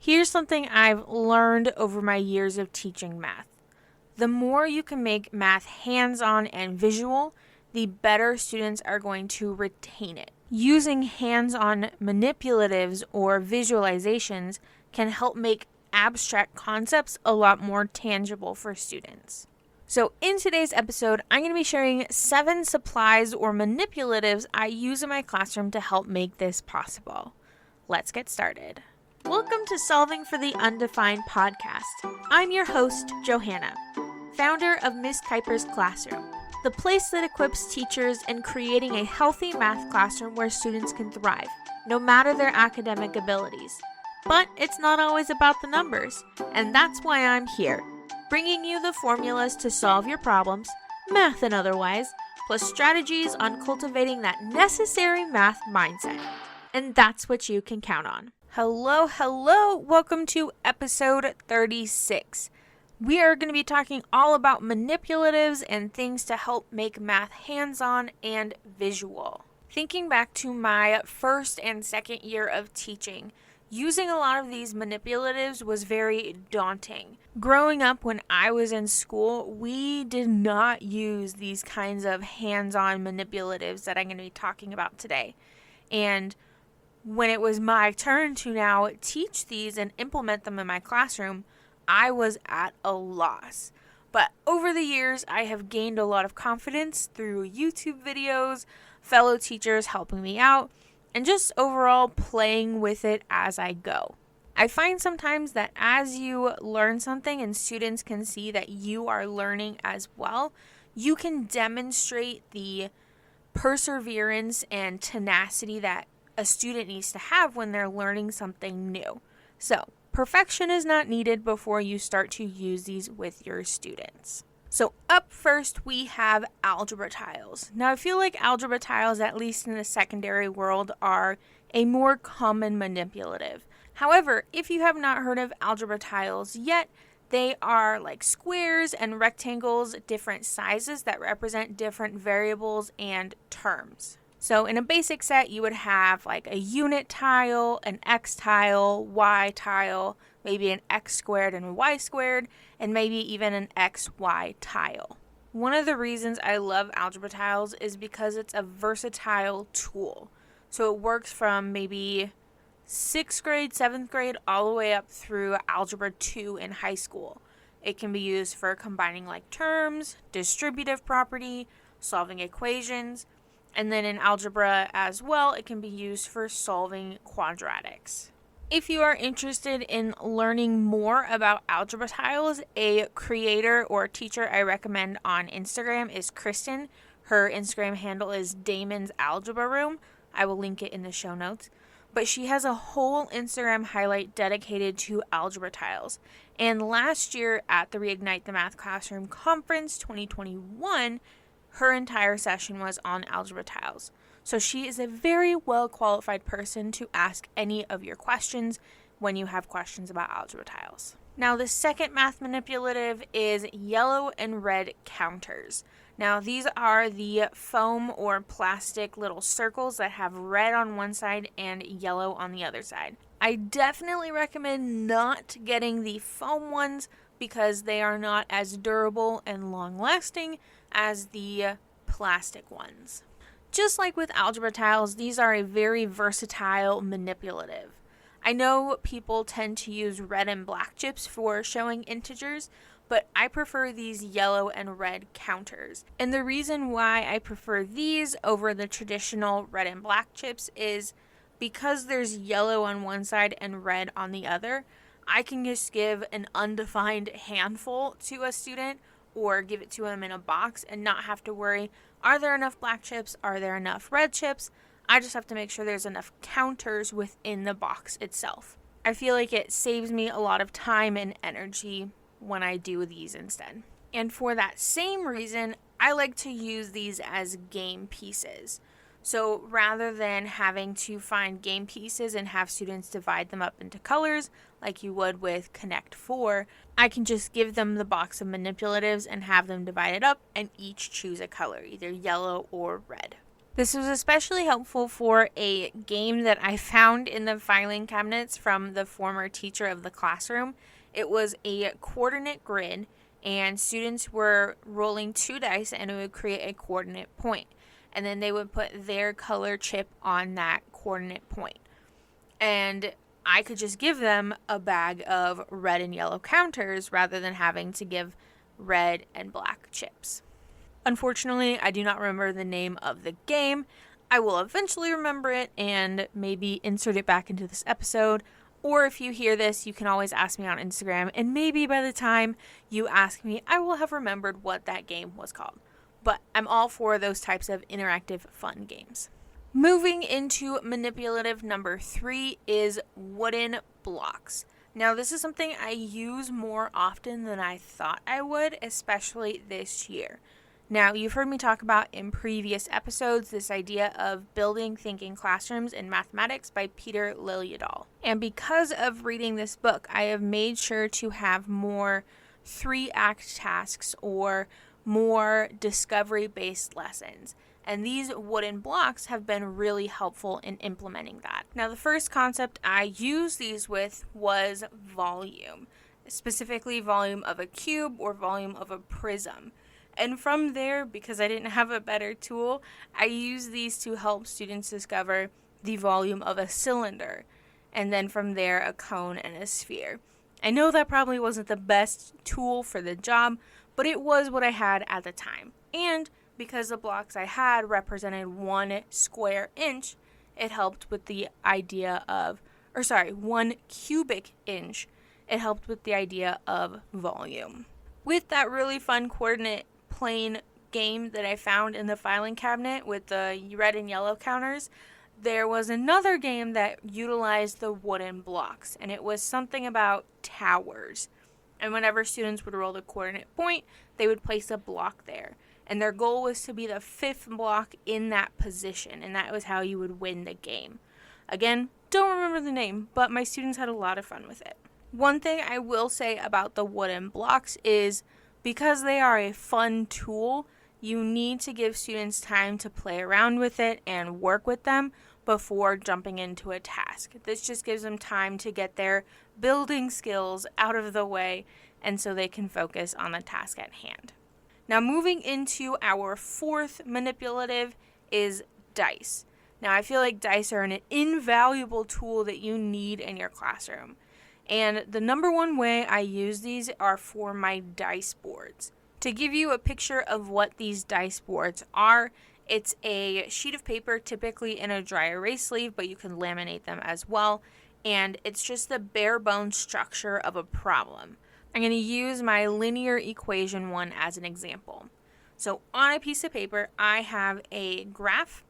Here's something I've learned over my years of teaching math. The more you can make math hands-on and visual, the better students are going to retain it. Using hands-on manipulatives or visualizations can help make abstract concepts a lot more tangible for students. So in today's episode, I'm going to be sharing 7 supplies or manipulatives I use in my classroom to help make this possible. Let's get started. Welcome to Solving for the Undefined podcast. I'm your host, Johanna, founder of Miss Kuiper's Classroom, the place that equips teachers in creating a healthy math classroom where students can thrive, no matter their academic abilities. But it's not always about the numbers, and that's why I'm here, bringing you the formulas to solve your problems, math and otherwise, plus strategies on cultivating that necessary math mindset. And that's what you can count on. Hello, welcome to episode 36. We are going to be talking all about manipulatives and things to help make math hands-on and visual. Thinking back to my first and second year of teaching, using a lot of these manipulatives was very daunting. Growing up when I was in school, we did not use these kinds of hands-on manipulatives that I'm going to be talking about today. And when it was my turn to now teach these and implement them in my classroom, I was at a loss. But over the years, I have gained a lot of confidence through YouTube videos, fellow teachers helping me out, and just overall playing with it as I go. I find sometimes that as you learn something and students can see that you are learning as well, you can demonstrate the perseverance and tenacity that a student needs to have when they're learning something new. So, perfection is not needed before you start to use these with your students. So up first, we have algebra tiles. Now, I feel like algebra tiles, at least in the secondary world, are a more common manipulative. However, if you have not heard of algebra tiles yet, they are like squares and rectangles, different sizes that represent different variables and terms. So in a basic set, you would have like a unit tile, an x tile, y tile, maybe an x squared and a y squared, and maybe even an xy tile. One of the reasons I love algebra tiles is because it's a versatile tool. So it works from maybe 6th grade, 7th grade, all the way up through Algebra 2 in high school. It can be used for combining like terms, distributive property, solving equations, and then in algebra as well, it can be used for solving quadratics. If you are interested in learning more about algebra tiles, a creator or teacher I recommend on Instagram is Kristen. Her Instagram handle is Damon's Algebra Room. I will link it in the show notes. But she has a whole Instagram highlight dedicated to algebra tiles. And last year at the Reignite the Math Classroom Conference 2021, her entire session was on algebra tiles. So she is a very well qualified person to ask any of your questions when you have questions about algebra tiles. Now, the second math manipulative is yellow and red counters. Now, these are the foam or plastic little circles that have red on one side and yellow on the other side. I definitely recommend not getting the foam ones because they are not as durable and long-lasting as the plastic ones. Just like with algebra tiles, these are a very versatile manipulative. I know people tend to use red and black chips for showing integers, but I prefer these yellow and red counters. And the reason why I prefer these over the traditional red and black chips is because there's yellow on one side and red on the other. I can just give an undefined handful to a student or give it to them in a box and not have to worry, are there enough black chips? Are there enough red chips? I just have to make sure there's enough counters within the box itself. I feel like it saves me a lot of time and energy when I do these instead. And for that same reason, I like to use these as game pieces. So rather than having to find game pieces and have students divide them up into colors like you would with Connect 4, I can just give them the box of manipulatives and have them divide it up and each choose a color, either yellow or red. This was especially helpful for a game that I found in the filing cabinets from the former teacher of the classroom. It was a coordinate grid, and students were rolling 2 dice and it would create a coordinate point. And then they would put their color chip on that coordinate point. And I could just give them a bag of red and yellow counters rather than having to give red and black chips. Unfortunately, I do not remember the name of the game. I will eventually remember it and maybe insert it back into this episode. Or if you hear this, you can always ask me on Instagram, and maybe by the time you ask me, I will have remembered what that game was called. But I'm all for those types of interactive fun games. Moving into manipulative number 3 is wooden blocks. Now, this is something I use more often than I thought I would, especially this year. Now, you've heard me talk about in previous episodes this idea of building thinking classrooms in mathematics by Peter Liljedahl. And because of reading this book, I have made sure to have more 3-act tasks or more discovery-based lessons. And these wooden blocks have been really helpful in implementing that. Now, the first concept I used these with was volume, specifically volume of a cube or volume of a prism. And from there, because I didn't have a better tool, I used these to help students discover the volume of a cylinder, and then from there, a cone and a sphere. I know that probably wasn't the best tool for the job, but it was what I had at the time. And because the blocks I had represented 1 square inch, it helped with the idea of, 1 cubic inch, it helped with the idea of volume. With that really fun coordinate plane game that I found in the filing cabinet with the red and yellow counters, there was another game that utilized the wooden blocks, and it was something about towers. And whenever students would roll the coordinate point, they would place a block there. And their goal was to be the 5th block in that position, and that was how you would win the game. Again, don't remember the name, but my students had a lot of fun with it. One thing I will say about the wooden blocks is because they are a fun tool, you need to give students time to play around with it and work with them before jumping into a task. This just gives them time to get their building skills out of the way, and so they can focus on the task at hand. Now, moving into our 4th manipulative is dice. Now, I feel like dice are an invaluable tool that you need in your classroom. And the number one way I use these are for my dice boards. To give you a picture of what these dice boards are, it's a sheet of paper, typically in a dry erase sleeve, but you can laminate them as well. And it's just the bare bones structure of a problem. I'm going to use my linear equation one as an example. So on a piece of paper, I have a graph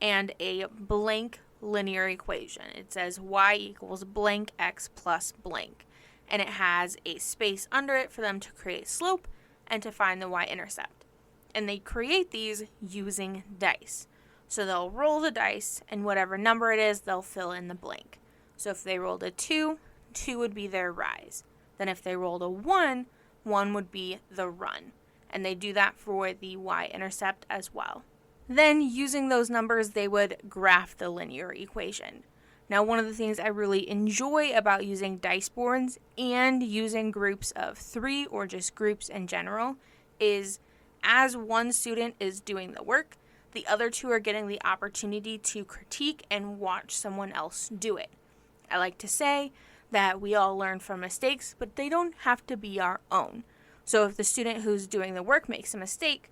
and a blank linear equation. It says y equals blank x plus blank. And it has a space under it for them to create slope and to find the y-intercept. And they create these using dice. So they'll roll the dice, and whatever number it is, they'll fill in the blank. So if they rolled a 2, 2 would be their rise. Then if they rolled a 1, 1 would be the run. And they do that for the y-intercept as well. Then, using those numbers, they would graph the linear equation. Now, one of the things I really enjoy about using dice boards and using groups of 3 or just groups in general is as one student is doing the work, the other 2 are getting the opportunity to critique and watch someone else do it. I like to say that we all learn from mistakes, but they don't have to be our own. So if the student who's doing the work makes a mistake,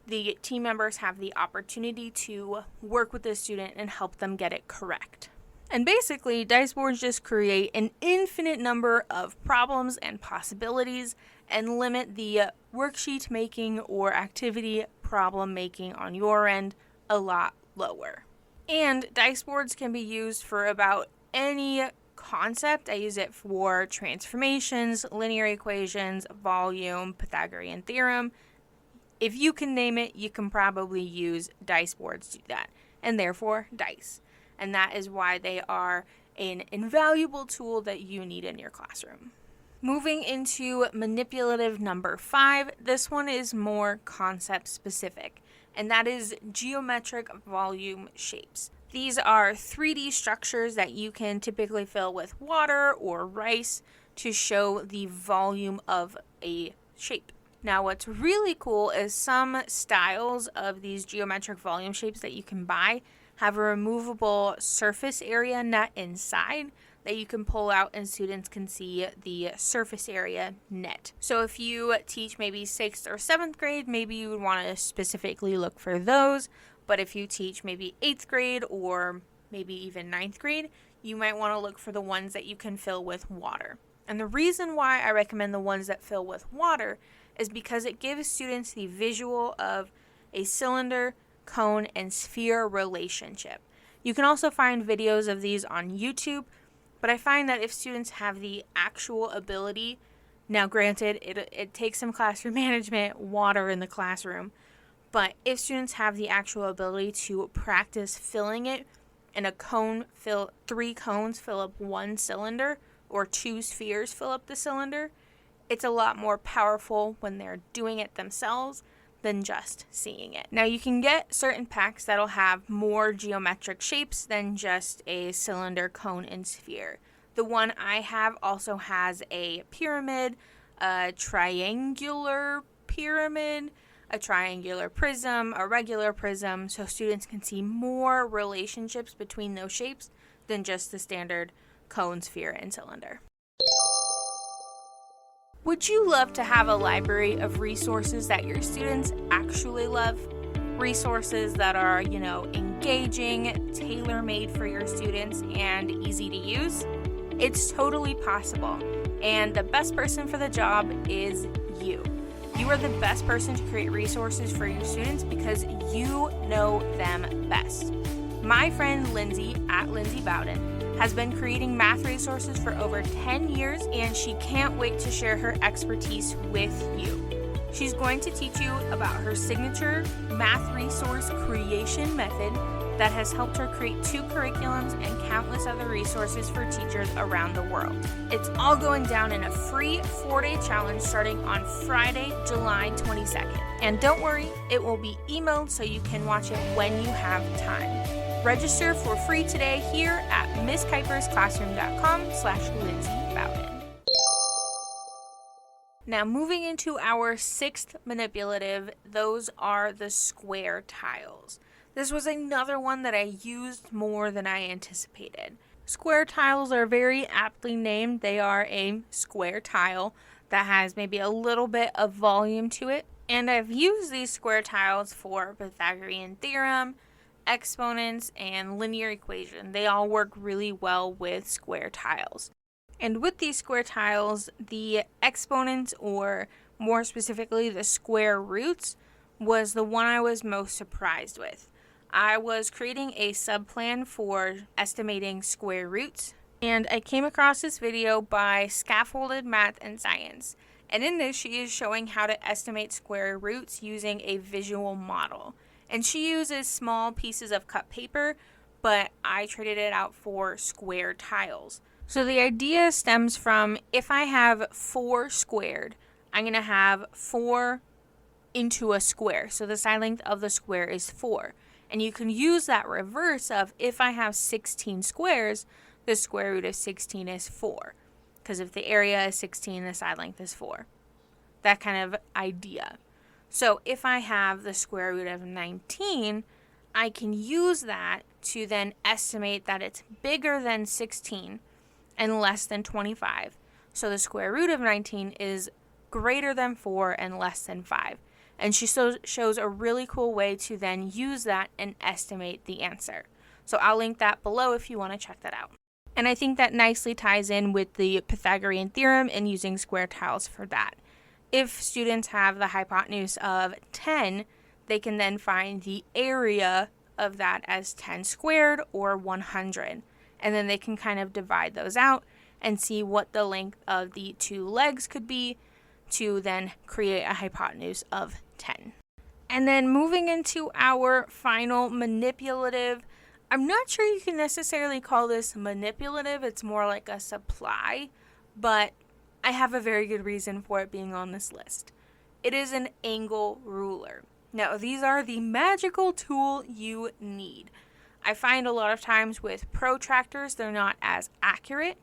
the team members have the opportunity to work with the student and help them get it correct. And basically, dice boards just create an infinite number of problems and possibilities and limit the worksheet making or activity problem making on your end a lot lower. And dice boards can be used for about any concept. I use it for transformations, linear equations, volume, Pythagorean theorem. If you can name it, you can probably use dice boards to do that, and therefore dice. And that is why they are an invaluable tool that you need in your classroom. Moving into manipulative number 5, this one is more concept specific. and that is geometric volume shapes. These are 3D structures that you can typically fill with water or rice to show the volume of a shape. Now, what's really cool is some styles of these geometric volume shapes that you can buy have a removable surface area net inside that you can pull out and students can see the surface area net. So if you teach maybe 6th or 7th grade, maybe you would want to specifically look for those. But if you teach maybe 8th grade or maybe even 9th grade, you might want to look for the ones that you can fill with water. And the reason why I recommend the ones that fill with water is because it gives students the visual of a cylinder, cone, and sphere relationship. You can also find videos of these on YouTube, but I find that if students have the actual ability, now granted, it takes some classroom management, water in the classroom, but if students have the actual ability to practice filling it, and 3 cones fill up 1 cylinder, or 2 spheres fill up the cylinder, it's a lot more powerful when they're doing it themselves than just seeing it. Now, you can get certain packs that'll have more geometric shapes than just a cylinder, cone, and sphere. The one I have also has a pyramid, a triangular pyramid, a triangular prism, a regular prism, so students can see more relationships between those shapes than just the standard cone, sphere, and cylinder. Would you love to have a library of resources that your students actually love? Resources that are, engaging, tailor-made for your students, and easy to use? It's totally possible, and the best person for the job is you. You are the best person to create resources for your students because you know them best. My friend Lindsay at Lindsay Bowden has been creating math resources for over 10 years, and she can't wait to share her expertise with you. She's going to teach you about her signature math resource creation method that has helped her create 2 curriculums and countless other resources for teachers around the world. It's all going down in a free 4-day challenge starting on Friday, July 22nd. And don't worry, it will be emailed so you can watch it when you have time. Register for free today here at MissKuipersClassroom.com/Lindsay Bowden. Now, moving into our 6th manipulative, those are the square tiles. This was another one that I used more than I anticipated. Square tiles are very aptly named. They are a square tile that has maybe a little bit of volume to it. And I've used these square tiles for Pythagorean theorem, exponents, and linear equation. They all work really well with square tiles. And with these square tiles, the exponents, or more specifically the square roots, was the one I was most surprised with. I was creating a subplan for estimating square roots, and I came across this video by Scaffolded Math and Science. And in this, she is showing how to estimate square roots using a visual model. And she uses small pieces of cut paper, but I traded it out for square tiles. So the idea stems from, if I have 4 squared, I'm going to have 4 into a square. So the side length of the square is 4. And you can use that reverse of, if I have 16 squares, the square root of 16 is 4. Because if the area is 16, the side length is 4. That kind of idea. So if I have the square root of 19, I can use that to then estimate that it's bigger than 16 and less than 25. So the square root of 19 is greater than 4 and less than 5. And she shows a really cool way to then use that and estimate the answer. So I'll link that below if you want to check that out. And I think that nicely ties in with the Pythagorean theorem and using square tiles for that. If students have the hypotenuse of 10, they can then find the area of that as 10 squared or 100. And then they can kind of divide those out and see what the length of the 2 legs could be to then create a hypotenuse of 10. And then moving into our final manipulative, I'm not sure you can necessarily call this manipulative, it's more like a supply, but I have a very good reason for it being on this list. It is an angle ruler. Now, these are the magical tool you need. I find a lot of times with protractors, they're not as accurate,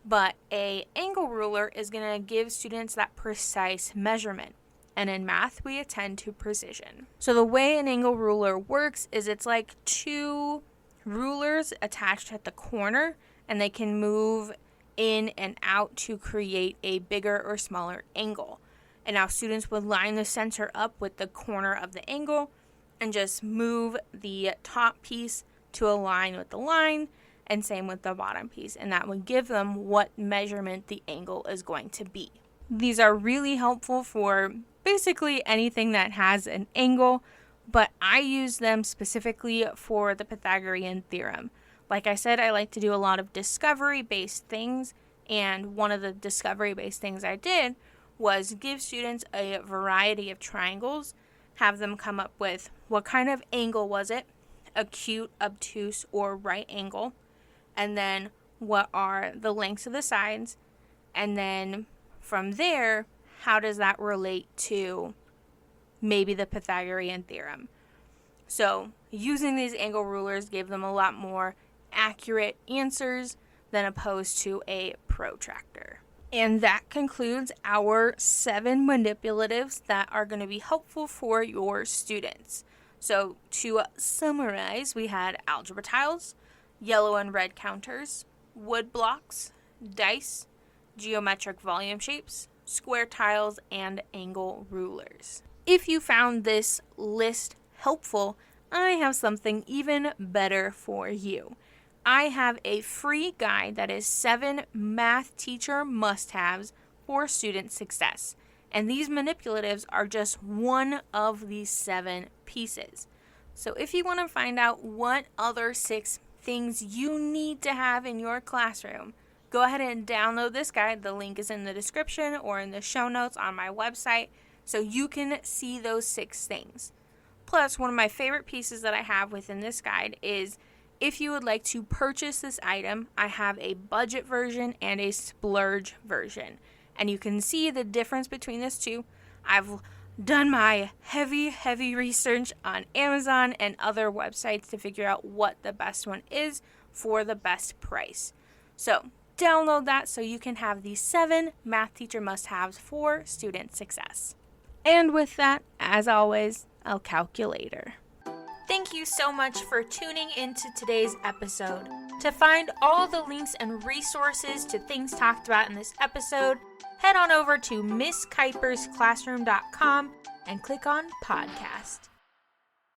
but an angle ruler is going to give students that precise measurement. And in math, we attend to precision. So the way an angle ruler works is it's like two rulers attached at the corner, and they can move in and out to create a bigger or smaller angle. And now students would line the center up with the corner of the angle and just move the top piece to align with the line, and same with the bottom piece. And that would give them what measurement the angle is going to be. These are really helpful for basically anything that has an angle, but I use them specifically for the Pythagorean theorem. Like I said, I like to do a lot of discovery-based things, and one of the discovery-based things I did was give students a variety of triangles, have them come up with what kind of angle was it, acute, obtuse, or right angle, and then what are the lengths of the sides, and then from there, how does that relate to maybe the Pythagorean theorem? So using these angle rulers gave them a lot more accurate answers than opposed to a protractor. And that concludes our 7 manipulatives that are going to be helpful for your students. So to summarize, we had algebra tiles, yellow and red counters, wood blocks, dice, geometric volume shapes, square tiles, and angle rulers. If you found this list helpful, I have something even better for you. I have a free guide that is 7 math teacher must-haves for student success. And these manipulatives are just one of these 7 pieces. So if you want to find out what other 6 things you need to have in your classroom, go ahead and download this guide. The link is in the description or in the show notes on my website so you can see those 6 things. Plus, one of my favorite pieces that I have within this guide is if you would like to purchase this item, I have a budget version and a splurge version. And you can see the difference between this two. I've done my heavy research on Amazon and other websites to figure out what the best one is for the best price. So download that so you can have the 7 math teacher must-haves for student success. And with that, as always, a calculator. Thank you so much for tuning into today's episode. To find all the links and resources to things talked about in this episode, head on over to MissKuipersClassroom.com and click on podcast.